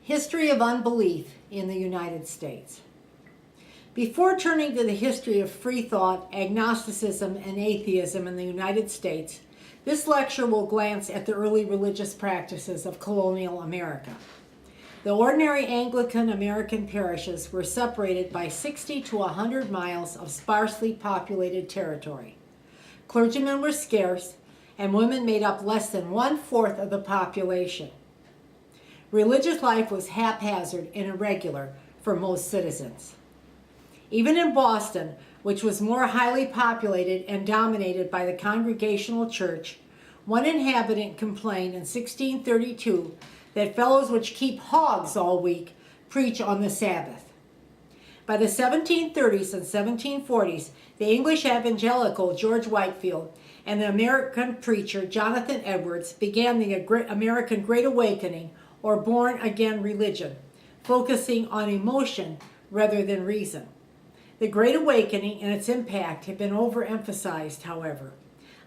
History of Unbelief in the United States. Before turning to the history of free thought, agnosticism, and atheism in the United States, this lecture will glance at the early religious practices of colonial America. The ordinary Anglican American parishes were separated by 60 to 100 miles of sparsely populated territory. Clergymen were scarce, and women made up less than 1/4 of the population. Religious life was haphazard and irregular for most citizens. Even in Boston, which was more highly populated and dominated by the Congregational Church, one inhabitant complained in 1632 that fellows which keep hogs all week preach on the Sabbath. By the 1730s and 1740s, the English evangelical George Whitefield and the American preacher Jonathan Edwards began the American Great Awakening, or born-again religion, focusing on emotion rather than reason. The Great Awakening and its impact have been overemphasized, however.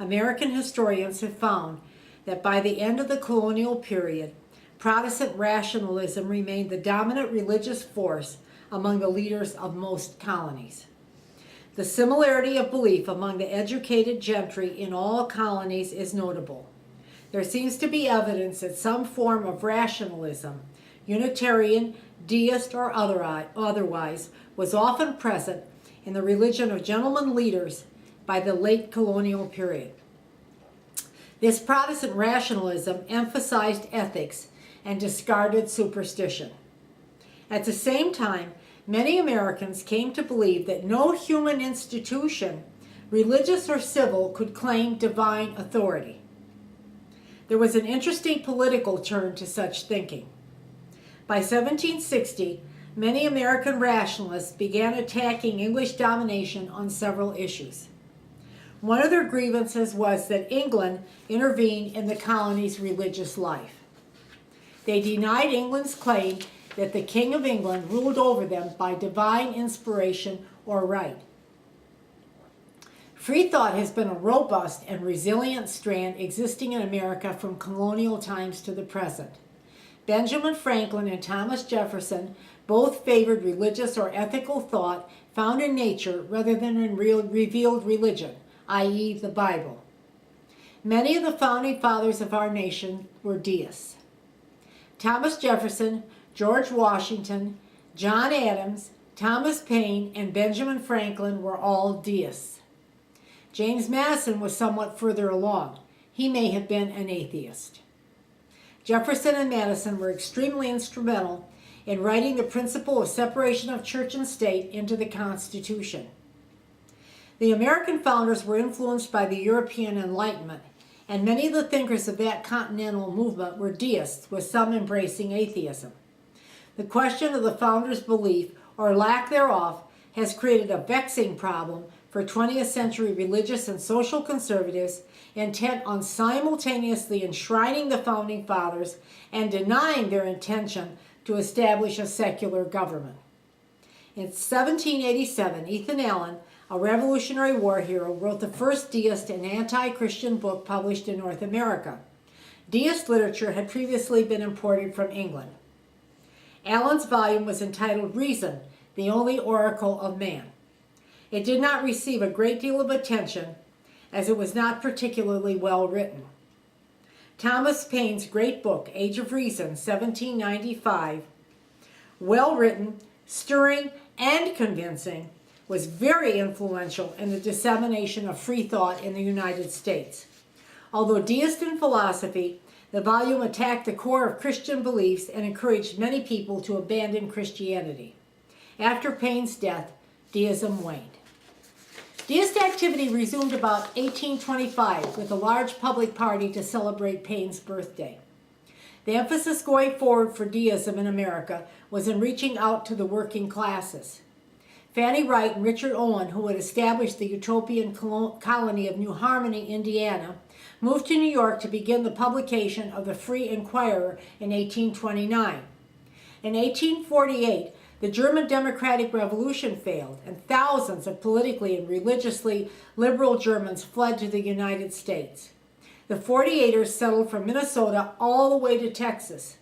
American historians have found that by the end of the colonial period, Protestant rationalism remained the dominant religious force among the leaders of most colonies. The similarity of belief among the educated gentry in all colonies is notable. There seems to be evidence that some form of rationalism, Unitarian, deist, or otherwise, was often present in the religion of gentlemen leaders by the late colonial period. This Protestant rationalism emphasized ethics and discarded superstition. At the same time, many Americans came to believe that no human institution, religious or civil, could claim divine authority. There was an interesting political turn to such thinking. By 1760, many American rationalists began attacking English domination on several issues. One of their grievances was that England intervened in the colony's religious life. They denied England's claim that the King of England ruled over them by divine inspiration or right. Free thought has been a robust and resilient strand existing in America from colonial times to the present. Benjamin Franklin and Thomas Jefferson both favored religious or ethical thought found in nature rather than in revealed religion, i.e. the Bible. Many of the founding fathers of our nation were deists. Thomas Jefferson, George Washington, John Adams, Thomas Paine, and Benjamin Franklin were all deists. James Madison was somewhat further along. He may have been an atheist. Jefferson and Madison were extremely instrumental in writing the principle of separation of church and state into the Constitution. The American founders were influenced by the European Enlightenment, and many of the thinkers of that continental movement were deists, with some embracing atheism. The question of the founders' belief, or lack thereof, has created a vexing problem for 20th century religious and social conservatives intent on simultaneously enshrining the founding fathers and denying their intention to establish a secular government. In 1787, Ethan Allen, a Revolutionary War hero, wrote the first deist and anti-Christian book published in North America. Deist literature had previously been imported from England. Allen's volume was entitled Reason, the Only Oracle of Man. It did not receive a great deal of attention, as it was not particularly well written. Thomas Paine's great book, Age of Reason, 1795, well written, stirring, and convincing, was very influential in the dissemination of free thought in the United States. Although deist in philosophy, the volume attacked the core of Christian beliefs and encouraged many people to abandon Christianity. After Paine's death, deism waned. Deist activity resumed about 1825 with a large public party to celebrate Paine's birthday. The emphasis going forward for deism in America was in reaching out to the working classes. Fanny Wright and Richard Owen, who had established the utopian colony of New Harmony, Indiana, moved to New York to begin the publication of the Free Inquirer in 1829. In 1848, the German Democratic Revolution failed, and thousands of politically and religiously liberal Germans fled to the United States. The 48ers settled from Minnesota all the way to Texas.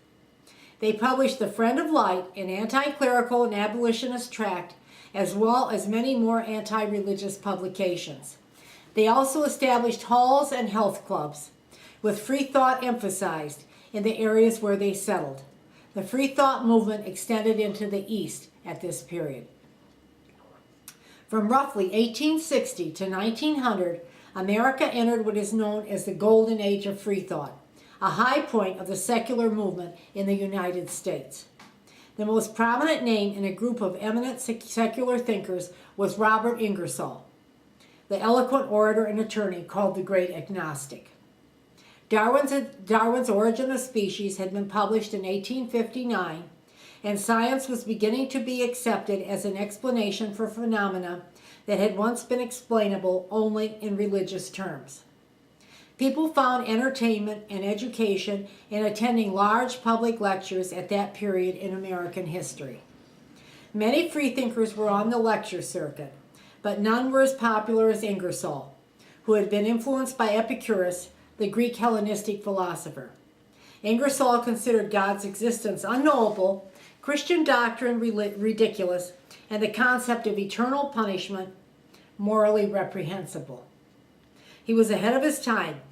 They published The Friend of Light, an anti-clerical and abolitionist tract, as well as many more anti-religious publications. They also established halls and health clubs, with free thought emphasized in the areas where they settled. The free thought movement extended into the East at this period. From roughly 1860 to 1900, America entered what is known as the Golden Age of free thought, a high point of the secular movement in the United States. The most prominent name in a group of eminent secular thinkers was Robert Ingersoll, the eloquent orator and attorney called the Great Agnostic. Darwin's Origin of Species had been published in 1859, and science was beginning to be accepted as an explanation for phenomena that had once been explainable only in religious terms. People found entertainment and education in attending large public lectures at that period in American history. Many freethinkers were on the lecture circuit, but none were as popular as Ingersoll, who had been influenced by Epicurus, the Greek Hellenistic philosopher. Ingersoll considered God's existence unknowable, Christian doctrine ridiculous, and the concept of eternal punishment morally reprehensible. He was ahead of his time,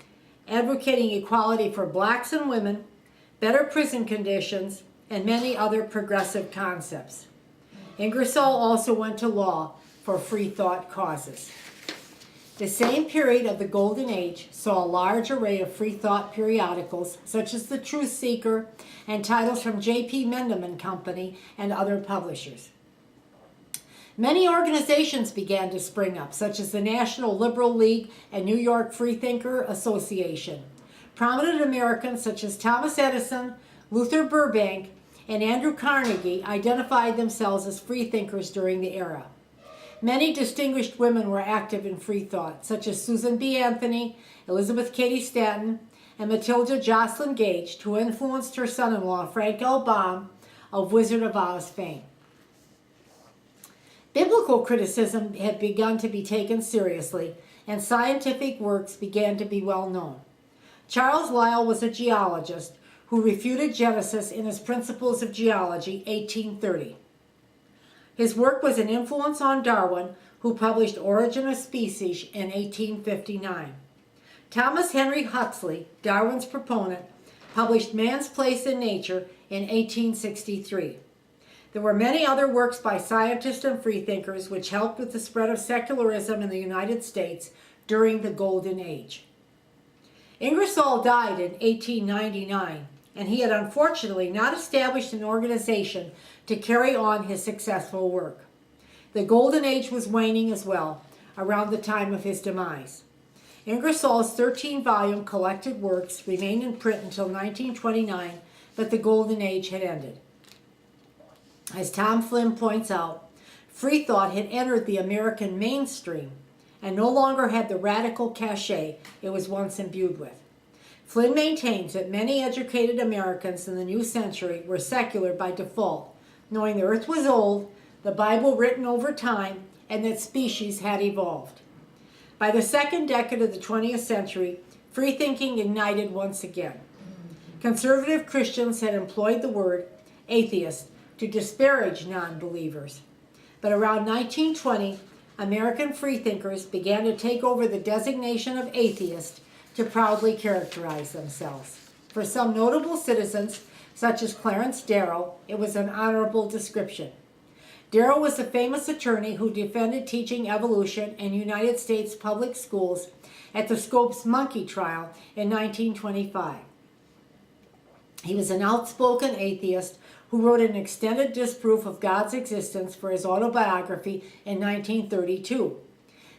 advocating equality for blacks and women, better prison conditions, and many other progressive concepts. Ingersoll also went to law for free thought causes. The same period of the Golden Age saw a large array of free thought periodicals, such as The Truth Seeker and titles from J.P. Mendham and Company and other publishers. Many organizations began to spring up, such as the National Liberal League and New York Freethinker Association. Prominent Americans such as Thomas Edison, Luther Burbank, and Andrew Carnegie identified themselves as freethinkers during the era. Many distinguished women were active in free thought, such as Susan B. Anthony, Elizabeth Cady Stanton, and Matilda Jocelyn Gage, who influenced her son-in-law, Frank L. Baum, of Wizard of Oz fame. Biblical criticism had begun to be taken seriously, and scientific works began to be well known. Charles Lyell was a geologist who refuted Genesis in his Principles of Geology, 1830. His work was an influence on Darwin, who published Origin of Species in 1859. Thomas Henry Huxley, Darwin's proponent, published Man's Place in Nature in 1863. There were many other works by scientists and freethinkers which helped with the spread of secularism in the United States during the Golden Age. Ingersoll died in 1899, and he had unfortunately not established an organization to carry on his successful work. The Golden Age was waning as well, around the time of his demise. Ingersoll's 13-volume collected works remained in print until 1929, but the Golden Age had ended. As Tom Flynn points out, free thought had entered the American mainstream and no longer had the radical cachet it was once imbued with. Flynn maintains that many educated Americans in the new century were secular by default, knowing the earth was old, the Bible written over time, and that species had evolved. By the second decade of the 20th century, free thinking ignited once again. Conservative Christians had employed the word atheist to disparage non-believers. But around 1920, American freethinkers began to take over the designation of atheist to proudly characterize themselves. For some notable citizens, such as Clarence Darrow, it was an honorable description. Darrow was a famous attorney who defended teaching evolution in United States public schools at the Scopes monkey trial in 1925. He was an outspoken atheist who wrote an extended disproof of God's existence for his autobiography in 1932.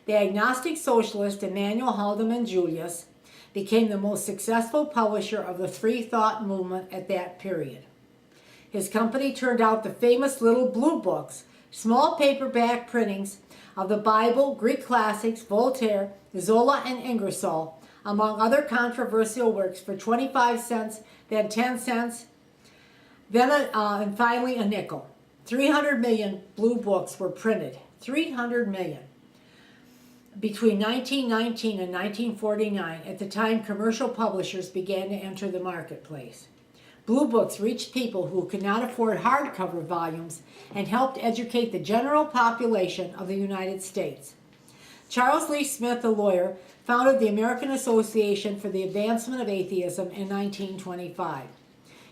The agnostic socialist Emanuel Haldeman Julius became the most successful publisher of the free thought movement at that period. His company turned out the famous Little Blue Books, small paperback printings of the Bible, Greek classics, Voltaire, Zola, and Ingersoll, among other controversial works, for 25 cents, then 10 cents, and finally a nickel. 300 million blue books were printed. 300 million. Between 1919 and 1949, at the time commercial publishers began to enter the marketplace. Blue books reached people who could not afford hardcover volumes and helped educate the general population of the United States. Charles Lee Smith, a lawyer, founded the American Association for the Advancement of Atheism in 1925.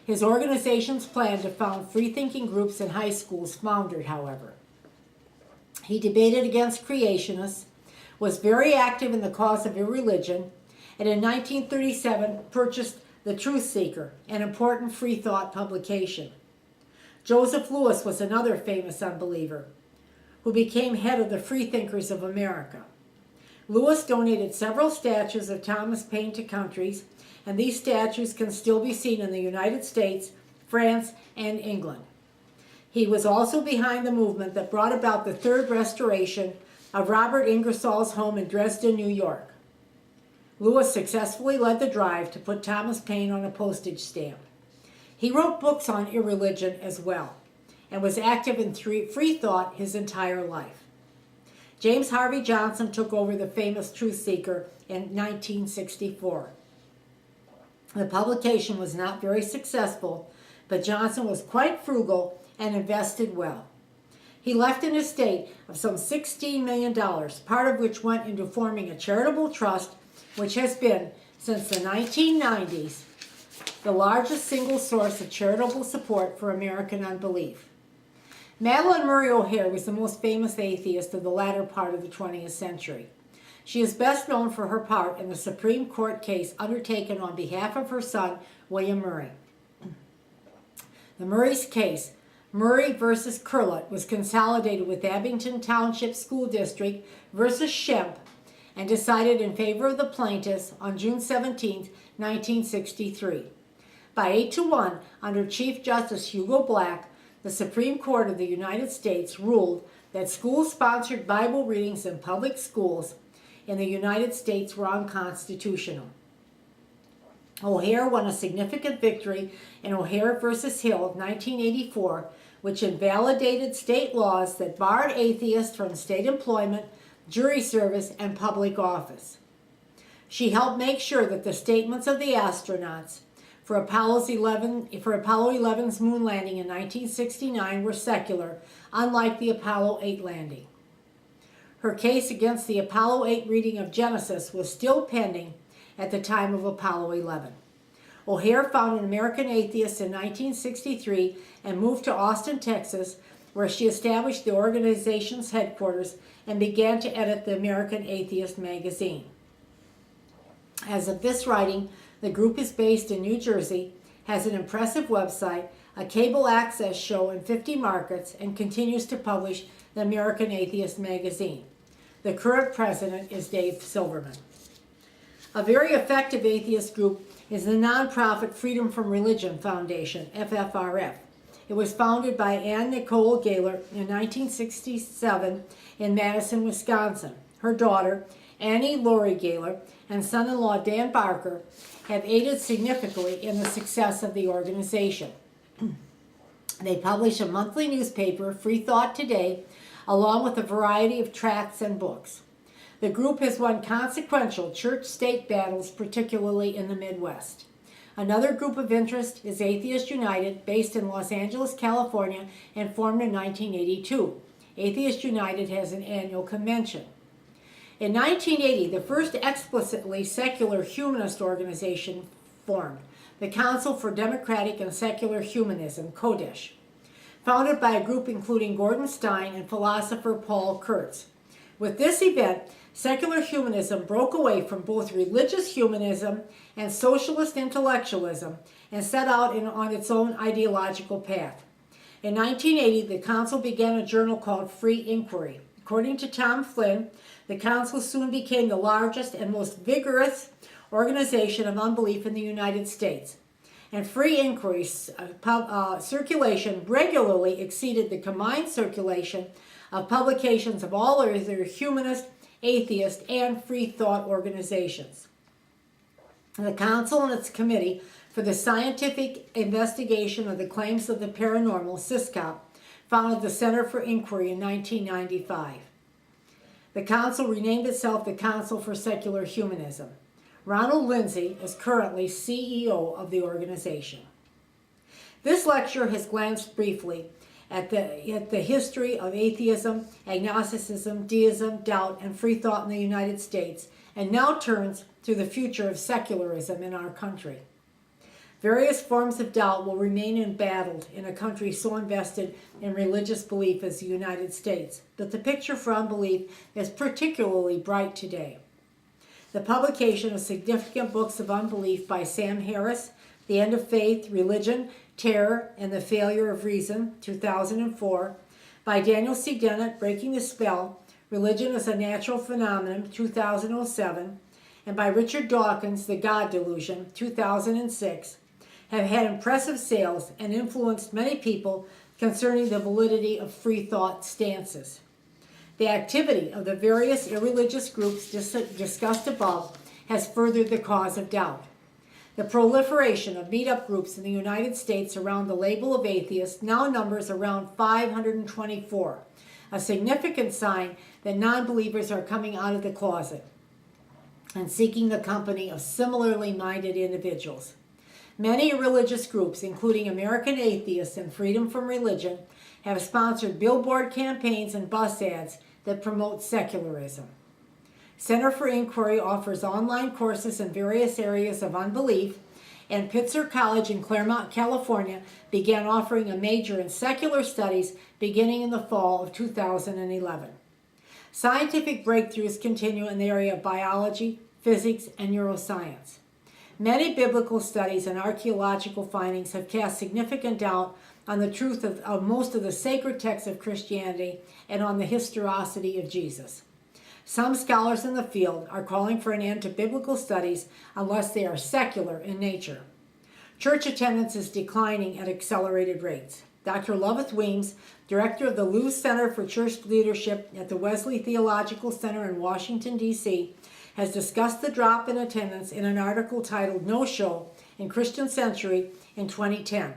His organization's plan to found free-thinking groups in high schools floundered, however. He debated against creationists, was very active in the cause of irreligion, and in 1937 purchased The Truth Seeker, an important free thought publication. Joseph Lewis was another famous unbeliever who became head of the Freethinkers of America. Lewis donated several statues of Thomas Paine to countries, and these statues can still be seen in the United States, France, and England. He was also behind the movement that brought about the third restoration of Robert Ingersoll's home in Dresden, New York. Lewis successfully led the drive to put Thomas Paine on a postage stamp. He wrote books on irreligion as well, and was active in free thought his entire life. James Harvey Johnson took over the famous Truth Seeker in 1964. The publication was not very successful, but Johnson was quite frugal and invested well. He left an estate of some $16 million, part of which went into forming a charitable trust, which has been, since the 1990s, the largest single source of charitable support for American unbelief. Madalyn Murray O'Hair was the most famous atheist of the latter part of the 20th century. She is best known for her part in the Supreme Court case undertaken on behalf of her son, William Murray. The Murray's case, Murray versus Curlett, was consolidated with Abington Township School District versus Shemp and decided in favor of the plaintiffs on June 17, 1963. By 8-1, under Chief Justice Hugo Black, the Supreme Court of the United States ruled that school-sponsored Bible readings in public schools in the United States were unconstitutional. O'Hair won a significant victory in O'Hair versus Hill, 1984, which invalidated state laws that barred atheists from state employment, jury service, and public office. She helped make sure that the statements of the astronauts for Apollo 11's moon landing in 1969 were secular, unlike the Apollo 8 landing. Her case against the Apollo 8 reading of Genesis was still pending at the time of Apollo 11. O'Hair found an American Atheist in 1963 and moved to Austin, Texas, where she established the organization's headquarters and began to edit the American Atheist magazine. As of this writing, the group is based in New Jersey, has an impressive website, a cable access show in 50 markets, and continues to publish the American Atheist magazine. The current president is Dave Silverman. A very effective atheist group is the nonprofit Freedom from Religion Foundation, FFRF. It was founded by Ann Nicole Gaylor in 1967 in Madison, Wisconsin. Her daughter, Annie Laurie Gaylor, and son-in-law Dan Barker have aided significantly in the success of the organization. They publish a monthly newspaper, Free Thought Today, along with a variety of tracts and books. The group has won consequential church-state battles, particularly in the Midwest. Another group of interest is Atheist United, based in Los Angeles, California, and formed in 1982. Atheist United has an annual convention. In 1980, the first explicitly secular humanist organization formed, the Council for Democratic and Secular Humanism, Kodesh, founded by a group including Gordon Stein and philosopher Paul Kurtz. With this event, secular humanism broke away from both religious humanism and socialist intellectualism and set out on its own ideological path. In 1980, the Council began a journal called Free Inquiry. According to Tom Flynn, the Council soon became the largest and most vigorous organization of unbelief in the United States. And Free Inquiry's circulation regularly exceeded the combined circulation of publications of all other humanist, atheist, and free thought organizations. The Council and its Committee for the Scientific Investigation of the Claims of the Paranormal, CISCOP, founded the Center for Inquiry in 1995. The Council renamed itself the Council for Secular Humanism. Ronald Lindsay is currently CEO of the organization. This lecture has glanced briefly at the history of atheism, agnosticism, deism, doubt, and free thought in the United States, and now turns to the future of secularism in our country. Various forms of doubt will remain embattled in a country so invested in religious belief as the United States, but the picture for unbelief is particularly bright today. The publication of significant books of unbelief by Sam Harris, The End of Faith, Religion, Terror, and the Failure of Reason, 2004, by Daniel C. Dennett, Breaking the Spell, Religion as a Natural Phenomenon, 2007, and by Richard Dawkins, The God Delusion, 2006, have had impressive sales and influenced many people concerning the validity of free thought stances. The activity of the various irreligious groups discussed above has furthered the cause of doubt. The proliferation of meetup groups in the United States around the label of atheist now numbers around 524, a significant sign that non-believers are coming out of the closet and seeking the company of similarly minded individuals. Many irreligious groups, including American Atheists and Freedom from Religion, have sponsored billboard campaigns and bus ads that promote secularism. Center for Inquiry offers online courses in various areas of unbelief, and Pitzer College in Claremont, California began offering a major in secular studies beginning in the fall of 2011. Scientific breakthroughs continue in the area of biology, physics, and neuroscience. Many biblical studies and archaeological findings have cast significant doubt on the truth of most of the sacred texts of Christianity and on the historicity of Jesus. Some scholars in the field are calling for an end to biblical studies unless they are secular in nature. Church attendance is declining at accelerated rates. Dr. Loveth Weems, director of the Lewis Center for Church Leadership at the Wesley Theological Center in Washington, D.C., has discussed the drop in attendance in an article titled No Show in Christian Century in 2010.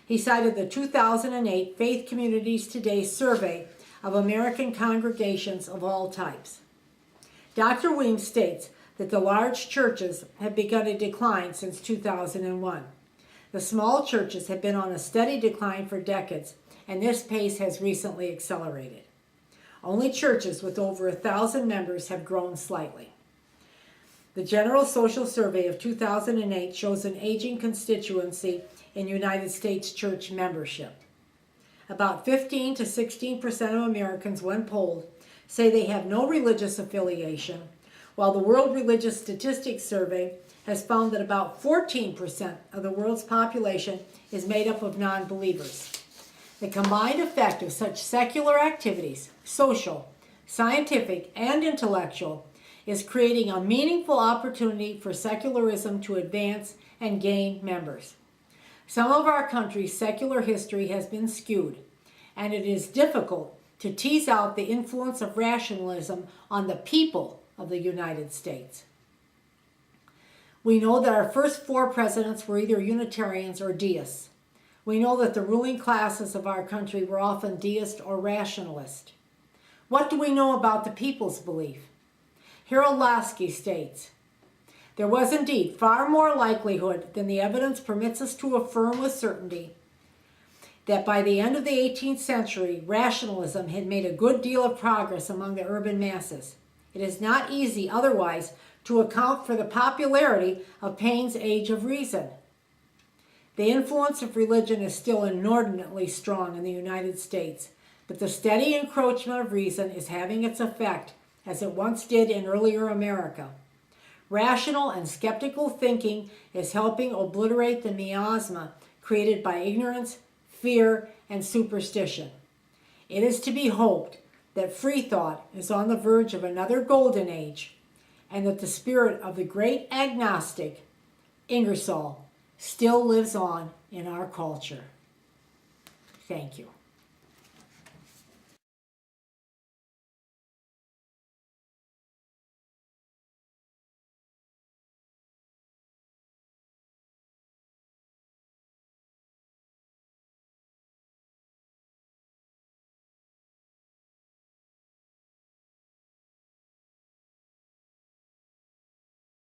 He cited the 2008 Faith Communities Today survey of American congregations of all types. Dr. Weems states that the large churches have begun a decline since 2001. The small churches have been on a steady decline for decades, and this pace has recently accelerated. Only churches with over 1,000 members have grown slightly. The General Social Survey of 2008 shows an aging constituency in United States church membership. About 15 to 16% of Americans, when polled, say they have no religious affiliation, while the World Religious Statistics Survey has found that about 14% of the world's population is made up of non-believers. The combined effect of such secular activities, social, scientific, and intellectual, is creating a meaningful opportunity for secularism to advance and gain members. Some of our country's secular history has been skewed, and it is difficult to tease out the influence of rationalism on the people of the United States. We know that our first 4 presidents were either Unitarians or deists. We know that the ruling classes of our country were often deist or rationalist. What do we know about the people's belief? Harold Lasky states, "There was indeed far more likelihood than the evidence permits us to affirm with certainty that by the end of the 18th century, rationalism had made a good deal of progress among the urban masses. It is not easy otherwise to account for the popularity of Paine's Age of Reason. The influence of religion is still inordinately strong in the United States, but the steady encroachment of reason is having its effect, as it once did in earlier America. Rational and skeptical thinking is helping obliterate the miasma created by ignorance, fear, and superstition. It is to be hoped that free thought is on the verge of another golden age, and that the spirit of the great agnostic, Ingersoll, still lives on in our culture." Thank you.